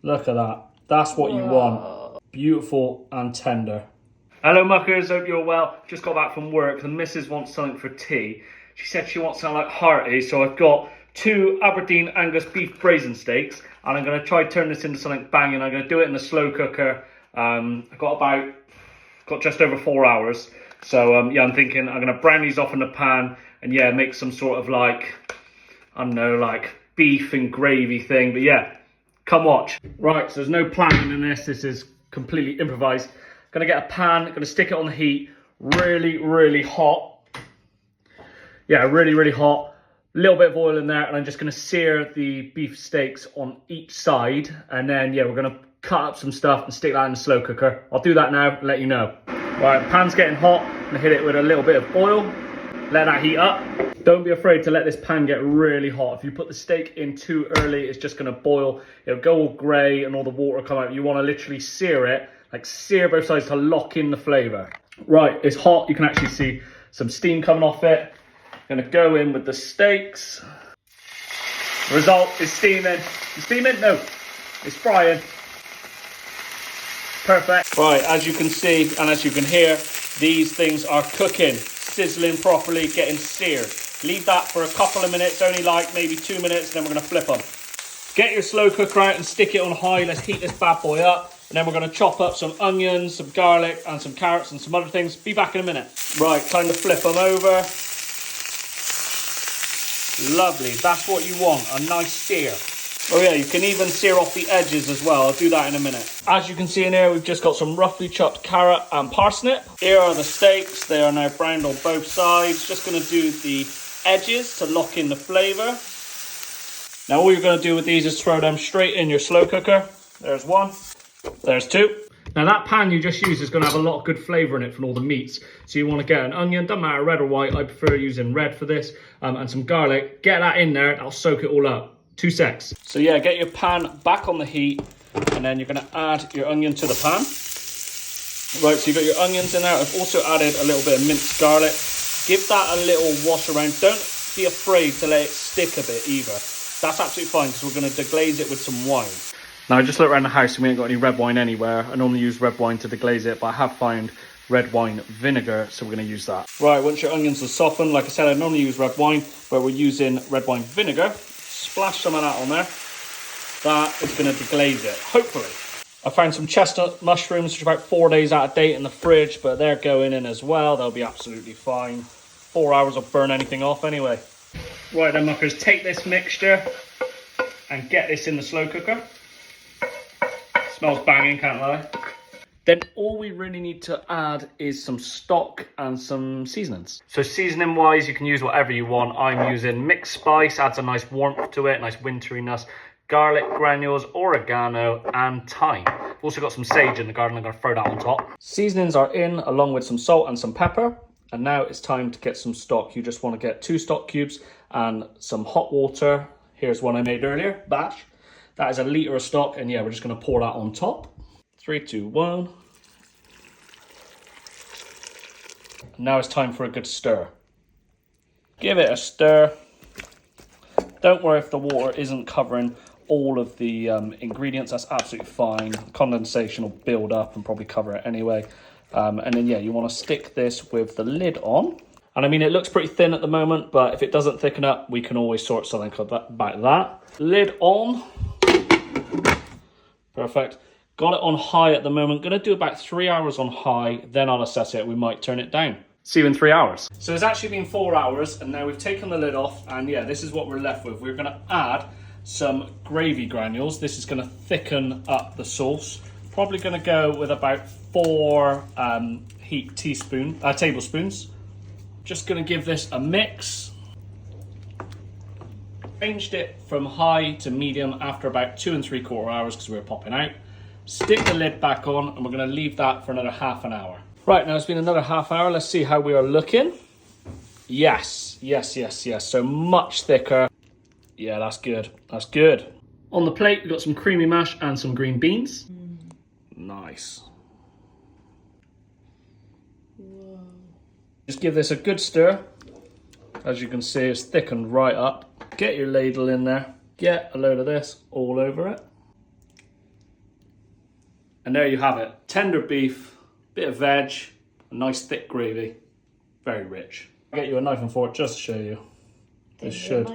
Look at that. That's what you want. Beautiful and tender. Hello muckers, hope you're well. Just got back from work. The missus wants something for tea. She said she wants something like hearty, so I've got 2 Aberdeen Angus beef braised steaks, and I'm going to try turn this into something banging. I'm going to do it in the slow cooker. I've got just over 4 hours. So yeah, I'm thinking I'm going to brown these off in the pan and yeah, make some sort of like, I don't know, like beef and gravy thing. But yeah, come watch. Right, so there's no planning in this. This is completely improvised. Gonna get a pan, gonna stick it on the heat, really hot. Yeah, really hot. A little bit of oil in there, and I'm just gonna sear the beef steaks on each side. And then yeah, we're gonna cut up some stuff and stick that in the slow cooker. I'll do that now, let you know. Right, pan's getting hot. I'm gonna hit it with a little bit of oil. Let that heat up. Don't be afraid to let this pan get really hot. If you put the steak in too early, it's just gonna boil. It'll go all gray and all the water come out. You wanna literally sear it, like sear both sides to lock in the flavor. Right, it's hot. You can actually see some steam coming off it. Gonna go in with the steaks. The result is steaming. It's steaming? No, it's frying. Perfect. Right, as you can see and as you can hear, these things are cooking, sizzling properly, getting seared. Leave that for a couple of minutes, only like maybe 2 minutes, then we're gonna flip them. Get your slow cooker out and stick it on high. Let's heat this bad boy up. And then we're gonna chop up some onions, some garlic, and some carrots and some other things. Be back in a minute. Right, time to flip them over. Lovely, that's what you want, a nice sear. Oh yeah, you can even sear off the edges as well. I'll do that in a minute. As you can see in here, we've just got some roughly chopped carrot and parsnip. Here are the steaks. They are now browned on both sides. Just gonna do the edges to lock in the flavor. Now all you're gonna do with these is throw them straight in your slow cooker. There's one, there's 2. Now that pan you just used is gonna have a lot of good flavor in it from all the meats. So you wanna get an onion, doesn't matter red or white, I prefer using red for this, and some garlic. Get that in there, that'll soak it all up. 2 secs. So yeah, get your pan back on the heat, and then you're gonna add your onion to the pan. Right, so you've got your onions in there. I've also added a little bit of minced garlic. Give that a little wash around. Don't be afraid to let it stick a bit either. That's absolutely fine, because we're gonna deglaze it with some wine. Now I just looked around the house and we ain't got any red wine anywhere. I normally use red wine to deglaze it, but I have found red wine vinegar, so we're gonna use that. Right, once your onions are softened, like I said, I normally use red wine, but we're using red wine vinegar. Splash some of that on there. That is going to deglaze it, hopefully. I found some chestnut mushrooms, which are about 4 days out of date in the fridge, but they're going in as well. They'll be absolutely fine. 4 hours will burn anything off anyway. Right then, muckers, take this mixture and get this in the slow cooker. Smells banging, can't lie. Then all we really need to add is some stock and some seasonings. So seasoning wise, you can use whatever you want. I'm using mixed spice, adds a nice warmth to it, nice winteriness. Garlic granules, oregano, and thyme. I've also got some sage in the garden, I'm gonna throw that on top. Seasonings are in, along with some salt and some pepper. And now it's time to get some stock. You just wanna get 2 stock cubes and some hot water. Here's one I made earlier, batch. That is a litre of stock, and yeah, we're just gonna pour that on top. 3, 2, 1. Now it's time for a good stir. Give it a stir. Don't worry if the water isn't covering all of the ingredients, that's absolutely fine. Condensation will build up and probably cover it anyway. And then yeah, you want to stick this with the lid on. And I mean, it looks pretty thin at the moment, but if it doesn't thicken up, we can always sort something about that. Lid on. Perfect. Got it on high at the moment. Gonna do about 3 hours on high, then I'll assess it. We might turn it down. See you in 3 hours. So it's actually been 4 hours, and now we've taken the lid off, and yeah, this is what we're left with. We're gonna add some gravy granules. This is gonna thicken up the sauce. Probably gonna go with about 4 tablespoons. Just gonna give this a mix. Changed it from high to medium after about 2 3/4 hours because we were popping out. Stick the lid back on, and we're going to leave that for another half an hour. Right, now it's been another half hour. Let's see how we are looking. Yes. So much thicker. Yeah, that's good. That's good. On the plate, we've got some creamy mash and some green beans. Nice. Whoa. Just give this a good stir. As you can see, it's thickened right up. Get your ladle in there. Get a load of this all over it. And there you have it. Tender beef, bit of veg, a nice thick gravy. Very rich. I'll get you a knife and fork just to show you. This should.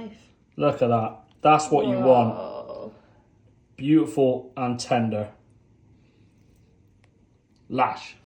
Look at that. That's what you want. Beautiful and tender. Lash.